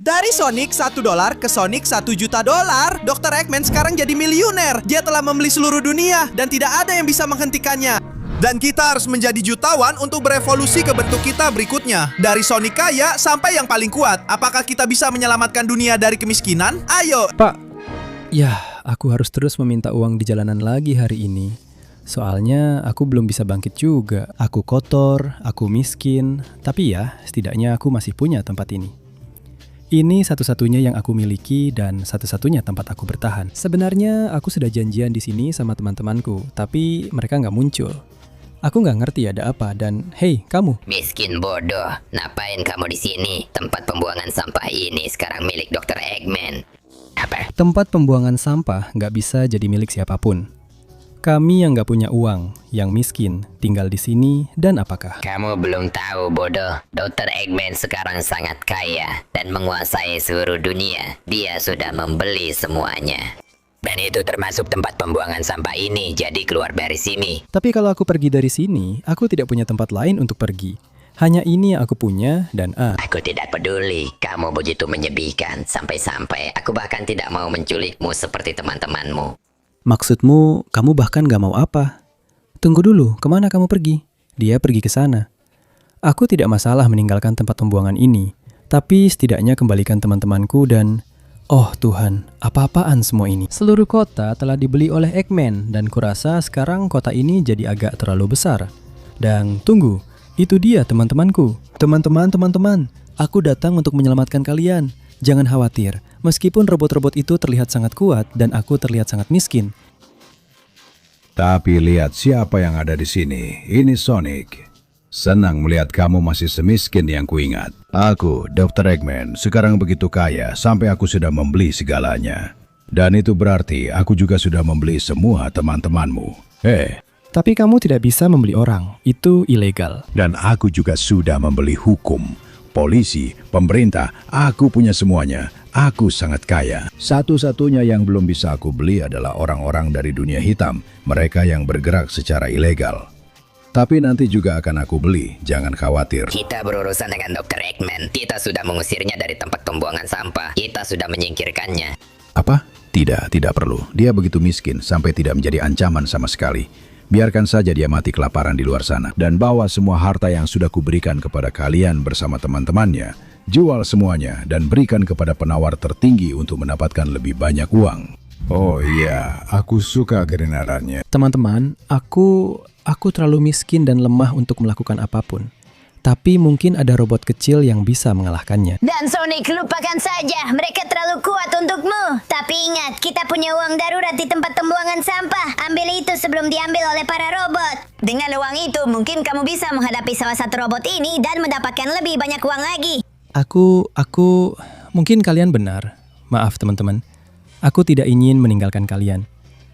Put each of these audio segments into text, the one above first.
Dari Sonic $1 ke Sonic $1 juta. Dr. Eggman sekarang jadi miliuner. Dia telah membeli seluruh dunia dan tidak ada yang bisa menghentikannya. Dan kita harus menjadi jutawan untuk berevolusi ke bentuk kita berikutnya. Dari Sonic kaya sampai yang paling kuat. Apakah kita bisa menyelamatkan dunia dari kemiskinan? Ayo. Pak, ya aku harus terus meminta uang di jalanan lagi hari ini. Soalnya aku belum bisa bangkit juga. Aku kotor, aku miskin. Tapi ya, setidaknya aku masih punya tempat ini. Ini satu-satunya yang aku miliki dan satu-satunya tempat aku bertahan. Sebenarnya aku sudah janjian di sini sama teman-temanku, tapi mereka nggak muncul. Aku nggak ngerti ada apa dan hey kamu. Miskin bodoh, ngapain kamu di sini? Tempat pembuangan sampah ini sekarang milik Dr. Eggman. Apa? Tempat pembuangan sampah nggak bisa jadi milik siapapun. Kami yang nggak punya uang, yang miskin, tinggal di sini dan apakah? Kamu belum tahu bodoh, Dr. Eggman sekarang sangat kaya dan menguasai seluruh dunia. Dia sudah membeli semuanya. Dan itu termasuk tempat pembuangan sampah ini, jadi keluar dari sini. Tapi kalau aku pergi dari sini, aku tidak punya tempat lain untuk pergi. Hanya ini yang aku punya dan Aku tidak peduli, kamu begitu menyedihkan. Sampai-sampai aku bahkan tidak mau menculikmu seperti teman-temanmu. Maksudmu, kamu bahkan gak mau apa? Tunggu dulu, kemana kamu pergi? Dia pergi ke sana. Aku tidak masalah meninggalkan tempat pembuangan ini, tapi setidaknya kembalikan teman-temanku dan... Oh Tuhan, apa-apaan semua ini? Seluruh kota telah dibeli oleh Eggman dan kurasa sekarang kota ini jadi agak terlalu besar. Dan tunggu, itu dia teman-temanku. Teman-teman, aku datang untuk menyelamatkan kalian. Jangan khawatir, meskipun robot-robot itu terlihat sangat kuat dan aku terlihat sangat miskin. Tapi lihat siapa yang ada di sini. Ini Sonic. Senang melihat kamu masih semiskin yang kuingat. Aku, Dr. Eggman, sekarang begitu kaya sampai aku sudah membeli segalanya. Dan itu berarti aku juga sudah membeli semua teman-temanmu. Tapi kamu tidak bisa membeli orang, itu ilegal. Dan aku juga sudah membeli hukum. Polisi, pemerintah, aku punya semuanya. Aku sangat kaya. Satu-satunya yang belum bisa aku beli adalah orang-orang dari dunia hitam. Mereka yang bergerak secara ilegal. Tapi nanti juga akan aku beli, jangan khawatir. Kita berurusan dengan Dr. Eggman. Kita sudah mengusirnya dari tempat pembuangan sampah. Kita sudah menyingkirkannya. Apa? Tidak perlu. Dia begitu miskin sampai tidak menjadi ancaman sama sekali. Biarkan saja dia mati kelaparan di luar sana. Dan bawa semua harta yang sudah kuberikan kepada kalian bersama teman-temannya. Jual semuanya dan berikan kepada penawar tertinggi untuk mendapatkan lebih banyak uang. Oh iya, aku suka kedengarannya. Teman-teman, aku terlalu miskin dan lemah untuk melakukan apapun. Tapi mungkin ada robot kecil yang bisa mengalahkannya. Dan Sonic, lupakan saja. Mereka terlalu kuat untukmu. Tapi ingat, kita punya uang darurat di tempat pembuangan sampah. Ambil itu sebelum diambil oleh para robot. Dengan uang itu, mungkin kamu bisa menghadapi salah satu robot ini dan mendapatkan lebih banyak uang lagi. Mungkin kalian benar. Maaf teman-teman. Aku tidak ingin meninggalkan kalian.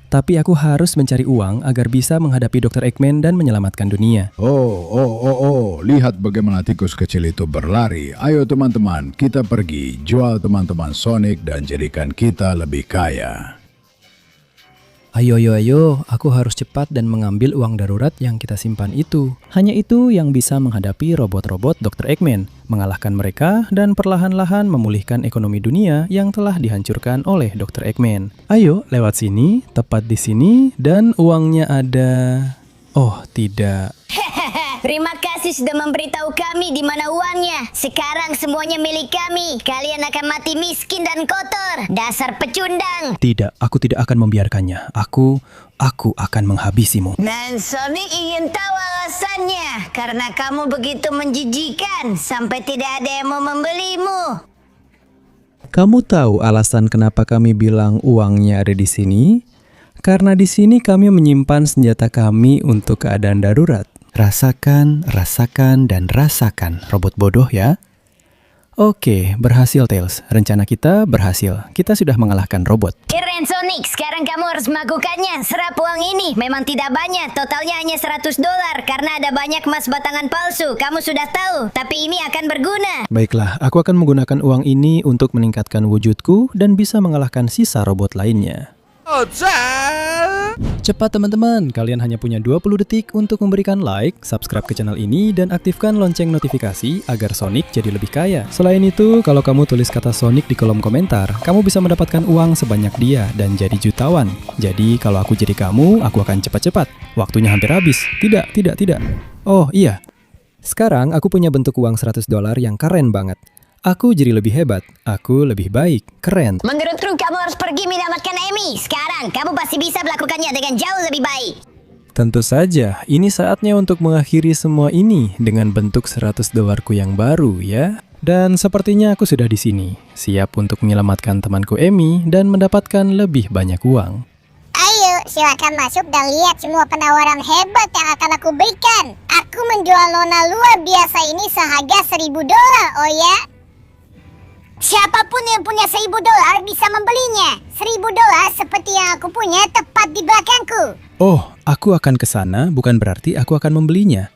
Tapi aku harus mencari uang agar bisa menghadapi Dr. Eggman dan menyelamatkan dunia. Oh, lihat bagaimana tikus kecil itu berlari. Ayo teman-teman, kita pergi. Jual teman-teman Sonic dan jadikan kita lebih kaya. Ayo, aku harus cepat dan mengambil uang darurat yang kita simpan itu. Hanya itu yang bisa menghadapi robot-robot Dr. Eggman, mengalahkan mereka dan perlahan-lahan memulihkan ekonomi dunia yang telah dihancurkan oleh Dr. Eggman. Ayo, lewat sini, tepat di sini, dan uangnya ada... Oh, tidak. Terima kasih sudah memberitahu kami di mana uangnya. Sekarang semuanya milik kami. Kalian akan mati miskin dan kotor. Dasar pecundang. Tidak, aku tidak akan membiarkannya. Aku akan menghabisimu. Dan Sonic ingin tahu alasannya. Karena kamu begitu menjijikan sampai tidak ada yang mau membelimu. Kamu tahu alasan kenapa kami bilang uangnya ada di sini? Karena di sini kami menyimpan senjata kami untuk keadaan darurat. Rasakan, dan rasakan, robot bodoh ya. Oke, berhasil Tails. Rencana kita berhasil. Kita sudah mengalahkan robot. Keren Sonic, sekarang kamu harus melakukannya. Serap uang ini, memang tidak banyak. Totalnya hanya $100 karena ada banyak emas batangan palsu. Kamu sudah tahu, tapi ini akan berguna. Baiklah, aku akan menggunakan uang ini untuk meningkatkan wujudku dan bisa mengalahkan sisa robot lainnya. Ocha! Cepat teman-teman, kalian hanya punya 20 detik untuk memberikan like, subscribe ke channel ini, dan aktifkan lonceng notifikasi agar Sonic jadi lebih kaya. Selain itu, kalau kamu tulis kata Sonic di kolom komentar, kamu bisa mendapatkan uang sebanyak dia dan jadi jutawan. Jadi kalau aku jadi kamu, aku akan cepat-cepat. Waktunya hampir habis. Tidak. Oh iya, sekarang aku punya bentuk uang $100 yang keren banget. Aku jadi lebih hebat, aku lebih baik, keren. Menurutku kamu harus pergi menyelamatkan Amy. Sekarang kamu pasti bisa melakukannya dengan jauh lebih baik. Tentu saja, ini saatnya untuk mengakhiri semua ini dengan bentuk $100ku yang baru ya. Dan sepertinya aku sudah di sini, siap untuk menyelamatkan temanku Amy dan mendapatkan lebih banyak uang. Ayo, silakan masuk dan lihat semua penawaran hebat yang akan aku berikan. Aku menjual nona luar biasa ini seharga $1.000, oh ya? Siapapun yang punya $1.000 bisa membelinya. $1.000 seperti yang aku punya tepat di belakangku. Oh, aku akan ke sana bukan berarti aku akan membelinya.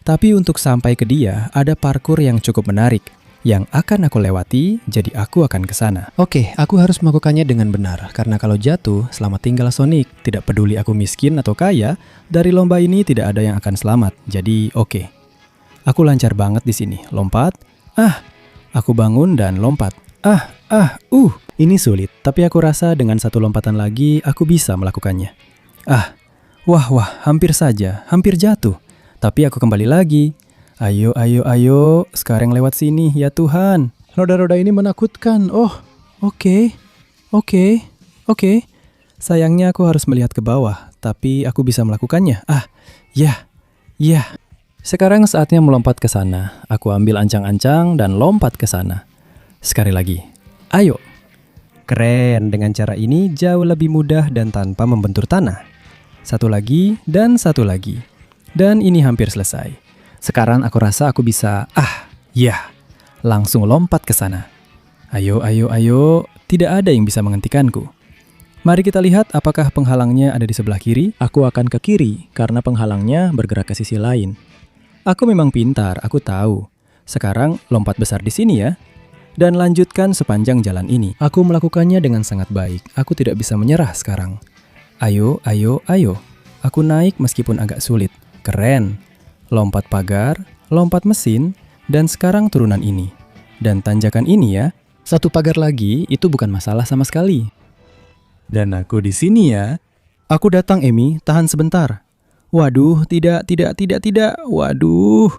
Tapi untuk sampai ke dia, ada parkur yang cukup menarik yang akan aku lewati, jadi aku akan ke sana. Oke, aku harus melakukannya dengan benar, karena kalau jatuh, selamat tinggal Sonic. Tidak peduli aku miskin atau kaya, dari lomba ini tidak ada yang akan selamat. Jadi, oke. Aku lancar banget di sini. Lompat. Aku bangun dan lompat. Ini sulit, tapi aku rasa dengan satu lompatan lagi, aku bisa melakukannya. Wah, hampir saja, hampir jatuh. Tapi aku kembali lagi. Ayo, sekarang lewat sini, ya Tuhan. Roda-roda ini menakutkan. Oh, oke. Sayangnya aku harus melihat ke bawah, tapi aku bisa melakukannya. Ya. Sekarang saatnya melompat ke sana. Aku ambil ancang-ancang dan lompat ke sana. Sekali lagi. Ayo. Keren, dengan cara ini jauh lebih mudah dan tanpa membentur tanah. Satu lagi dan satu lagi. Dan ini hampir selesai. Sekarang aku rasa aku bisa, langsung lompat ke sana. Ayo, tidak ada yang bisa menghentikanku. Mari kita lihat apakah penghalangnya ada di sebelah kiri. Aku akan ke kiri, karena penghalangnya bergerak ke sisi lain. Aku memang pintar, aku tahu. Sekarang lompat besar di sini ya. Dan lanjutkan sepanjang jalan ini. Aku melakukannya dengan sangat baik. Aku tidak bisa menyerah sekarang. Ayo. Aku naik meskipun agak sulit. Keren. Lompat pagar, lompat mesin, dan sekarang turunan ini. Dan tanjakan ini ya. Satu pagar lagi itu bukan masalah sama sekali. Dan aku di sini ya. Aku datang Amy, tahan sebentar. Waduh, tidak. Waduh.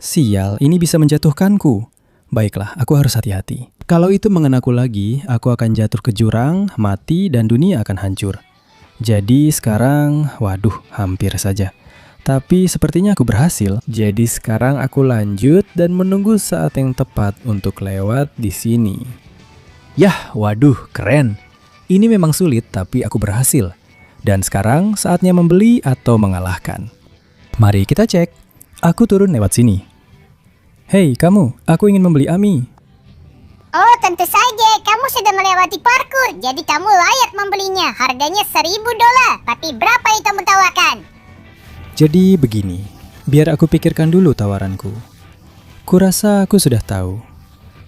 Sial, ini bisa menjatuhkanku. Baiklah, aku harus hati-hati. Kalau itu mengenaku lagi, aku akan jatuh ke jurang, mati, dan dunia akan hancur. Jadi sekarang, waduh, hampir saja. Tapi sepertinya aku berhasil. Jadi sekarang aku lanjut dan menunggu saat yang tepat untuk lewat di sini. Yah, waduh, keren. Ini memang sulit, tapi aku berhasil. Dan sekarang saatnya membeli atau mengalahkan. Mari kita cek. Aku turun lewat sini. Hei kamu, aku ingin membeli Amy. Oh, tentu saja. Kamu sudah melewati parkur, jadi kamu layak membelinya. Harganya $1.000. Tapi berapa yang kamu tawarkan? Jadi begini, biar aku pikirkan dulu tawaranku. Kurasa aku sudah tahu.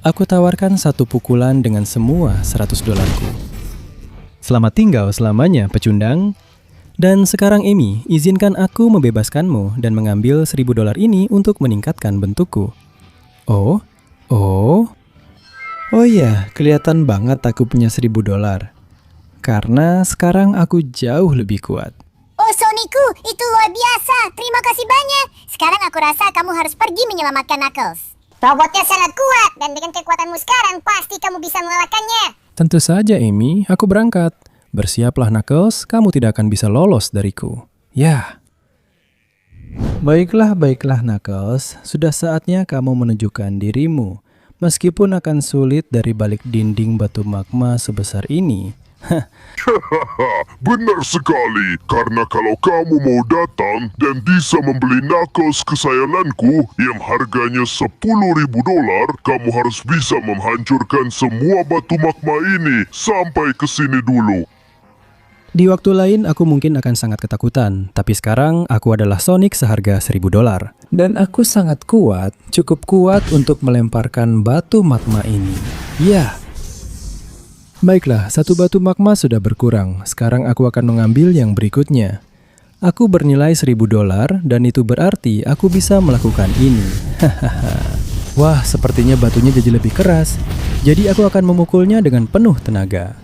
Aku tawarkan satu pukulan dengan semua $100ku. Selamat tinggal selamanya, pecundang. Dan sekarang Amy, izinkan aku membebaskanmu dan mengambil $1.000 ini untuk meningkatkan bentukku. Oh ya, kelihatan banget aku punya $1.000. Karena sekarang aku jauh lebih kuat. Oh, Sonicku, itu luar biasa. Terima kasih banyak. Sekarang aku rasa kamu harus pergi menyelamatkan Knuckles. Robotnya sangat kuat, dan dengan kekuatanmu sekarang, pasti kamu bisa mengalahkannya. Tentu saja, Amy. Aku berangkat. Bersiaplah, Knuckles. Kamu tidak akan bisa lolos dariku. Ya. Baiklah, Knuckles. Sudah saatnya kamu menunjukkan dirimu. Meskipun akan sulit dari balik dinding batu magma sebesar ini. Benar sekali, karena kalau kamu mau datang dan bisa membeli Knuckles kesayanganku yang harganya $10.000, kamu harus bisa menghancurkan semua batu magma ini sampai ke sini dulu. Di waktu lain aku mungkin akan sangat ketakutan, tapi sekarang aku adalah Sonic seharga $1.000. Dan aku sangat kuat, cukup kuat untuk melemparkan batu magma ini. Ya. Baiklah, satu batu magma sudah berkurang. Sekarang aku akan mengambil yang berikutnya. Aku bernilai $1.000 dan itu berarti aku bisa melakukan ini. Wah, sepertinya batunya jadi lebih keras. Jadi aku akan memukulnya dengan penuh tenaga.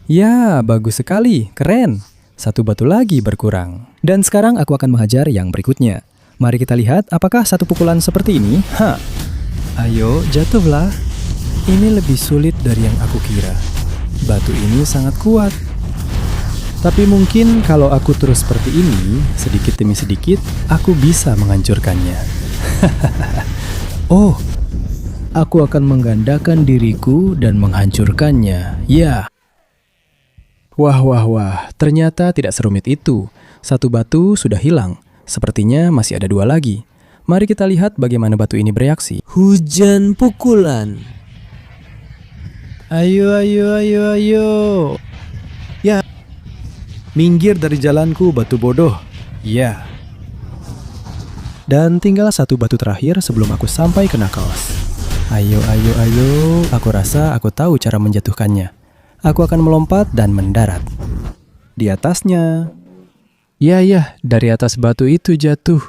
Ya, bagus sekali. Keren. Satu batu lagi berkurang. Dan sekarang aku akan menghajar yang berikutnya. Mari kita lihat apakah satu pukulan seperti ini. Ayo, jatuhlah. Ini lebih sulit dari yang aku kira. Batu ini sangat kuat. Tapi mungkin kalau aku terus seperti ini, sedikit demi sedikit, aku bisa menghancurkannya. Oh, aku akan menggandakan diriku dan menghancurkannya. Ya. Wah, ternyata tidak serumit itu. Satu batu sudah hilang. Sepertinya masih ada 2 lagi. Mari kita lihat bagaimana batu ini bereaksi. Hujan pukulan. Ayo. Ya. Minggir dari jalanku, batu bodoh. Ya. Dan tinggal satu batu terakhir sebelum aku sampai ke Knuckles. Ayo. Aku rasa aku tahu cara menjatuhkannya. Aku akan melompat dan mendarat. Di atasnya. Ya, dari atas batu itu jatuh.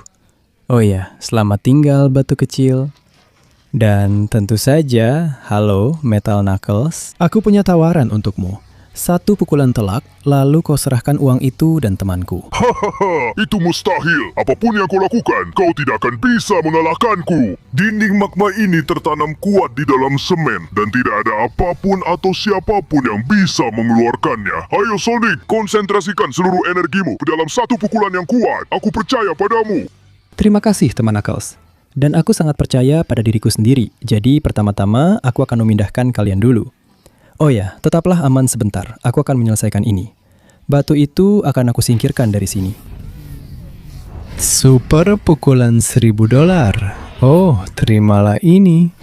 Oh ya, selamat tinggal batu kecil. Dan tentu saja, halo Metal Knuckles. Aku punya tawaran untukmu. 1 pukulan telak, lalu kau serahkan uang itu dan temanku. Hahaha, itu mustahil. Apapun yang kau lakukan, kau tidak akan bisa mengalahkanku. Dinding magma ini tertanam kuat di dalam semen dan tidak ada apapun atau siapapun yang bisa mengeluarkannya. Ayo Sonic, konsentrasikan seluruh energimu ke dalam 1 pukulan yang kuat. Aku percaya padamu. Terima kasih teman Knuckles. Dan aku sangat percaya pada diriku sendiri. Jadi pertama-tama aku akan memindahkan kalian dulu. Oh ya, tetaplah aman sebentar. Aku akan menyelesaikan ini. Batu itu akan aku singkirkan dari sini. Super pukulan $1.000. Oh, terimalah ini.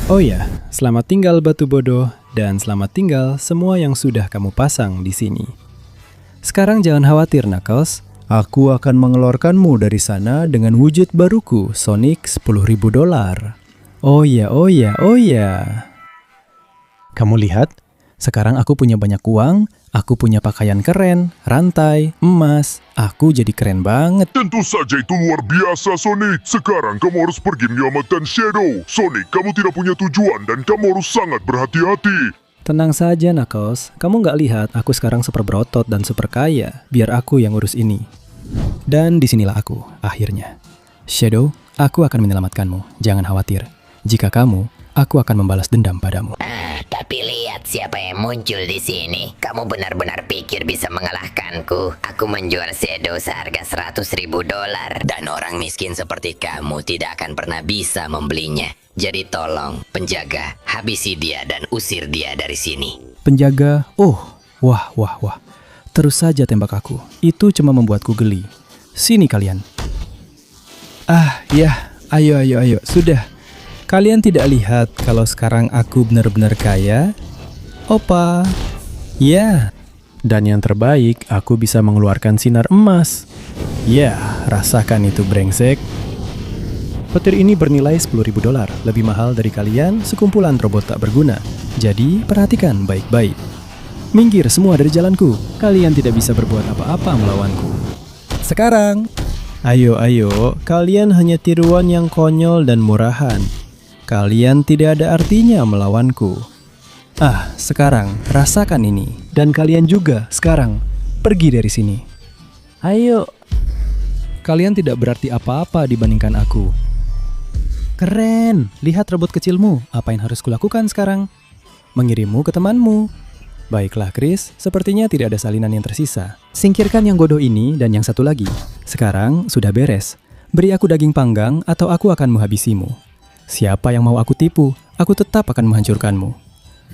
Oh ya, selamat tinggal batu bodoh. Dan selamat tinggal semua yang sudah kamu pasang di sini. Sekarang jangan khawatir Knuckles. Aku akan mengeluarkanmu dari sana dengan wujud baruku, Sonic $10.000. Oh ya. Kamu lihat, sekarang aku punya banyak uang, aku punya pakaian keren, rantai, emas, aku jadi keren banget. Tentu saja itu luar biasa, Sonic. Sekarang kamu harus pergi menyelamatkan Shadow. Sonic, kamu tidak punya tujuan dan kamu harus sangat berhati-hati. Tenang saja, Knuckles. Kamu nggak lihat aku sekarang super berotot dan super kaya. Biar aku yang urus ini. Dan disinilah aku, akhirnya. Shadow, aku akan menyelamatkanmu. Jangan khawatir. Jika kamu, aku akan membalas dendam padamu. Tapi lihat siapa yang muncul di sini. Kamu benar-benar pikir bisa mengalahkanku? Aku menjual Shadow seharga $100.000 dan orang miskin seperti kamu tidak akan pernah bisa membelinya. Jadi tolong, penjaga, habisi dia dan usir dia dari sini. Penjaga? Oh, wah. Terus saja tembak aku. Itu cuma membuatku geli. Sini kalian. Ya. Ayo. Sudah. Kalian tidak lihat kalau sekarang aku benar-benar kaya? Opa. Ya. Dan yang terbaik, aku bisa mengeluarkan sinar emas. Ya, rasakan itu brengsek. Petir ini bernilai $10.000. Lebih mahal dari kalian sekumpulan robot tak berguna. Jadi, perhatikan baik-baik. Minggir semua dari jalanku. Kalian tidak bisa berbuat apa-apa melawanku. Sekarang, ayo. Kalian hanya tiruan yang konyol dan murahan. Kalian tidak ada artinya melawanku. Sekarang, rasakan ini. Dan kalian juga, sekarang, pergi dari sini. Ayo. Kalian tidak berarti apa-apa dibandingkan aku. Keren, lihat robot kecilmu. Apa yang harus kulakukan sekarang? Mengirimmu ke temanmu. Baiklah Chris, sepertinya tidak ada salinan yang tersisa. Singkirkan yang bodoh ini dan yang satu lagi. Sekarang sudah beres. Beri aku daging panggang atau aku akan menghabisimu. Siapa yang mau aku tipu, aku tetap akan menghancurkanmu.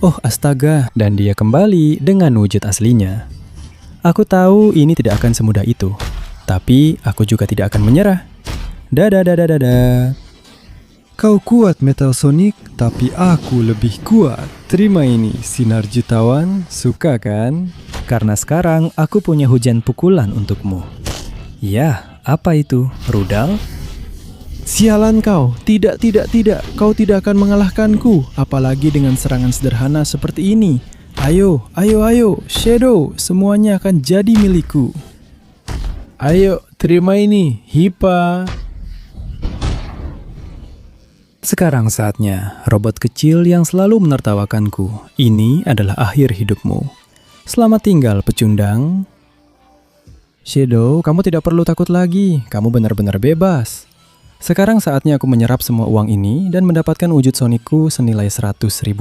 Oh astaga, dan dia kembali dengan wujud aslinya. Aku tahu ini tidak akan semudah itu. Tapi aku juga tidak akan menyerah. Dadah. Kau kuat Metal Sonic, tapi aku lebih kuat. Terima ini, sinar jutawan. Suka kan? Karena sekarang aku punya hujan pukulan untukmu. Ya, apa itu? Rudal? Sialan kau, tidak, kau tidak akan mengalahkanku, apalagi dengan serangan sederhana seperti ini. Ayo, Shadow, semuanya akan jadi milikku. Ayo, terima ini, Hipa. Sekarang saatnya, robot kecil yang selalu menertawakanku. Ini adalah akhir hidupmu. Selamat tinggal, pecundang. Shadow, kamu tidak perlu takut lagi. Kamu benar-benar bebas. Sekarang saatnya aku menyerap semua uang ini dan mendapatkan wujud Sonicku senilai $100.000.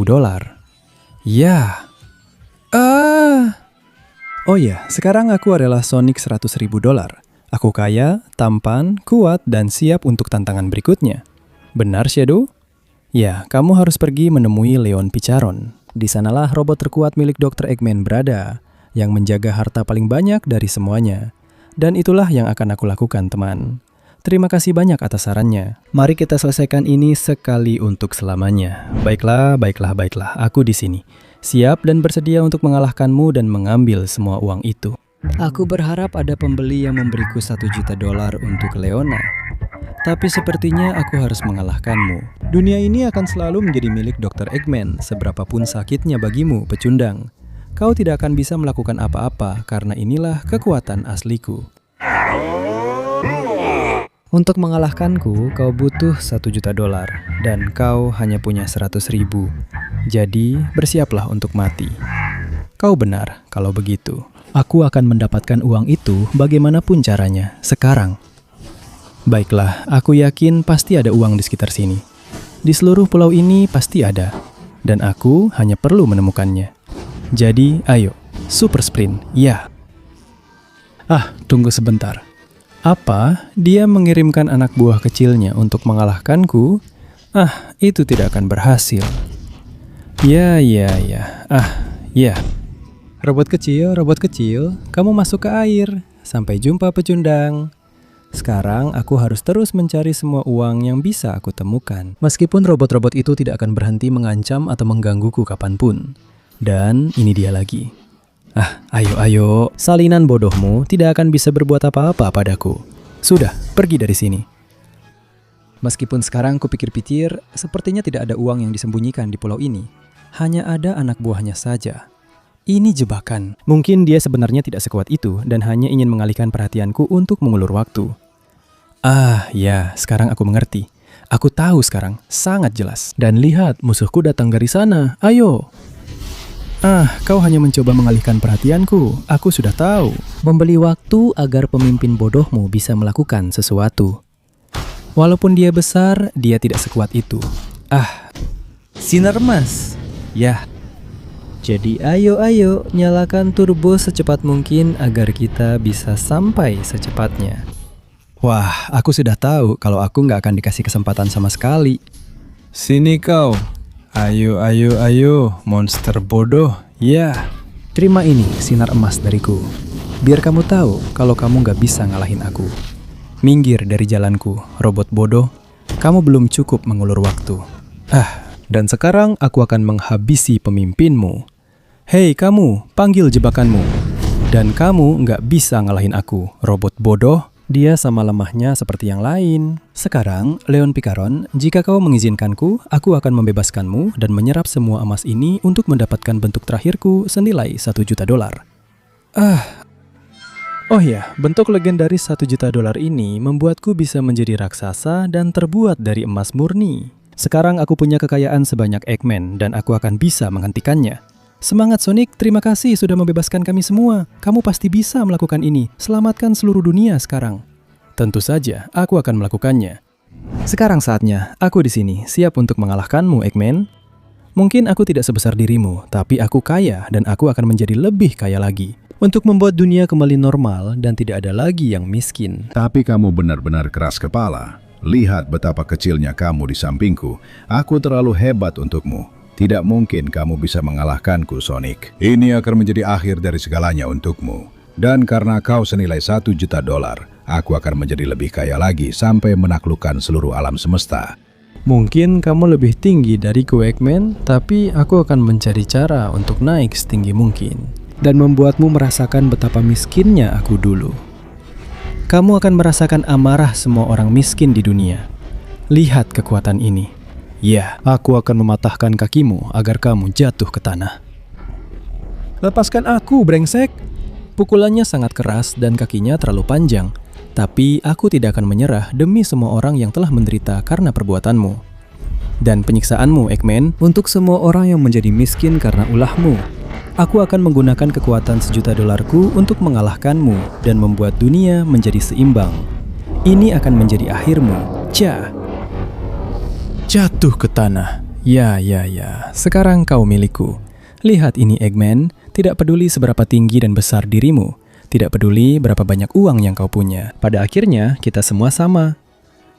Ya. Oh ya, sekarang aku adalah Sonic $100.000. Aku kaya, tampan, kuat, dan siap untuk tantangan berikutnya. Benar, Shadow? Ya, kamu harus pergi menemui Leon Picaron. Di sanalah robot terkuat milik Dr. Eggman berada, yang menjaga harta paling banyak dari semuanya. Dan itulah yang akan aku lakukan, teman. Terima kasih banyak atas sarannya. Mari kita selesaikan ini sekali untuk selamanya. Baiklah. Aku di sini. Siap dan bersedia untuk mengalahkanmu dan mengambil semua uang itu. Aku berharap ada pembeli yang memberiku $1 juta untuk Leona. Tapi sepertinya aku harus mengalahkanmu. Dunia ini akan selalu menjadi milik Dr. Eggman, seberapapun sakitnya bagimu, pecundang. Kau tidak akan bisa melakukan apa-apa karena inilah kekuatan asliku. Untuk mengalahkanku, kau butuh $1 juta dan kau hanya punya 100.000. Jadi, bersiaplah untuk mati. Kau benar kalau begitu. Aku akan mendapatkan uang itu bagaimanapun caranya, sekarang. Baiklah, aku yakin pasti ada uang di sekitar sini. Di seluruh pulau ini pasti ada, dan aku hanya perlu menemukannya. Jadi, ayo, super sprint, ya. Tunggu sebentar. Apa? Dia mengirimkan anak buah kecilnya untuk mengalahkanku? Itu tidak akan berhasil. Ya. Robot kecil, kamu masuk ke air. Sampai jumpa, pecundang. Sekarang aku harus terus mencari semua uang yang bisa aku temukan. Meskipun robot-robot itu tidak akan berhenti mengancam atau menggangguku kapanpun. Dan ini dia lagi. Ayo. Salinan bodohmu tidak akan bisa berbuat apa-apa padaku. Sudah, pergi dari sini. Meskipun sekarang kupikir-pikir, sepertinya tidak ada uang yang disembunyikan di pulau ini. Hanya ada anak buahnya saja. Ini jebakan. Mungkin dia sebenarnya tidak sekuat itu dan hanya ingin mengalihkan perhatianku untuk mengulur waktu. Ya, sekarang aku mengerti. Aku tahu sekarang, sangat jelas. Dan lihat, musuhku datang dari sana. Ayo. Kau hanya mencoba mengalihkan perhatianku. Aku sudah tahu. Membeli waktu agar pemimpin bodohmu bisa melakukan sesuatu. Walaupun dia besar, dia tidak sekuat itu. Sinar emas. Ya. Jadi ayo, nyalakan turbo secepat mungkin agar kita bisa sampai secepatnya. Wah, aku sudah tahu kalau aku nggak akan dikasih kesempatan sama sekali. Sini kau. Ayo, monster bodoh. Ya, terima ini sinar emas dariku. Biar kamu tahu kalau kamu nggak bisa ngalahin aku. Minggir dari jalanku, robot bodoh. Kamu belum cukup mengulur waktu. Dan sekarang aku akan menghabisi pemimpinmu. Hei kamu, panggil jebakanmu. Dan kamu nggak bisa ngalahin aku, robot bodoh. Dia sama lemahnya seperti yang lain. Sekarang, Leon Picaron, jika kau mengizinkanku, aku akan membebaskanmu dan menyerap semua emas ini untuk mendapatkan bentuk terakhirku senilai $1 juta. Oh ya, bentuk legendaris $1 juta ini membuatku bisa menjadi raksasa dan terbuat dari emas murni. Sekarang aku punya kekayaan sebanyak Eggman dan aku akan bisa menghentikannya. Semangat Sonic, terima kasih sudah membebaskan kami semua. Kamu pasti bisa melakukan ini. Selamatkan seluruh dunia sekarang. Tentu saja, aku akan melakukannya. Sekarang saatnya, aku di sini, siap untuk mengalahkanmu, Eggman. Mungkin aku tidak sebesar dirimu, tapi aku kaya dan aku akan menjadi lebih kaya lagi. Untuk membuat dunia kembali normal dan tidak ada lagi yang miskin. Tapi kamu benar-benar keras kepala. Lihat betapa kecilnya kamu di sampingku. Aku terlalu hebat untukmu. Tidak mungkin kamu bisa mengalahkanku, Sonic. Ini akan menjadi akhir dari segalanya untukmu. Dan karena kau senilai $1 juta, aku akan menjadi lebih kaya lagi sampai menaklukkan seluruh alam semesta. Mungkin kamu lebih tinggi dariku, Eggman, tapi aku akan mencari cara untuk naik setinggi mungkin. Dan membuatmu merasakan betapa miskinnya aku dulu. Kamu akan merasakan amarah semua orang miskin di dunia. Lihat kekuatan ini. Ya, aku akan mematahkan kakimu agar kamu jatuh ke tanah. Lepaskan aku, brengsek! Pukulannya sangat keras dan kakinya terlalu panjang. Tapi aku tidak akan menyerah demi semua orang yang telah menderita karena perbuatanmu. Dan penyiksaanmu, Eggman, untuk semua orang yang menjadi miskin karena ulahmu. Aku akan menggunakan kekuatan $1 juta untuk mengalahkanmu dan membuat dunia menjadi seimbang. Ini akan menjadi akhirmu. Jatuh ke tanah. Ya. Sekarang kau milikku. Lihat ini, Eggman. Tidak peduli seberapa tinggi dan besar dirimu. Tidak peduli berapa banyak uang yang kau punya. Pada akhirnya, kita semua sama.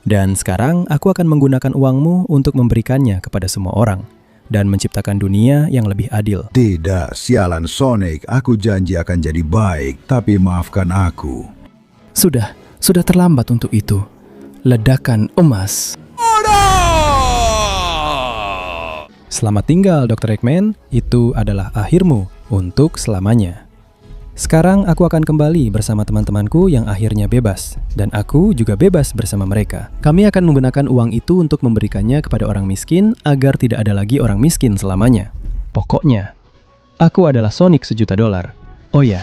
Dan sekarang, aku akan menggunakan uangmu untuk memberikannya kepada semua orang. Dan menciptakan dunia yang lebih adil. Tidak, sialan Sonic. Aku janji akan jadi baik, tapi maafkan aku. Sudah terlambat untuk itu. Ledakan emas. Selamat tinggal, Dr. Eggman. Itu adalah akhirmu untuk selamanya. Sekarang aku akan kembali bersama teman-temanku yang akhirnya bebas. Dan aku juga bebas bersama mereka. Kami akan menggunakan uang itu untuk memberikannya kepada orang miskin agar tidak ada lagi orang miskin selamanya. Pokoknya, aku adalah Sonic $1 juta. Oh ya,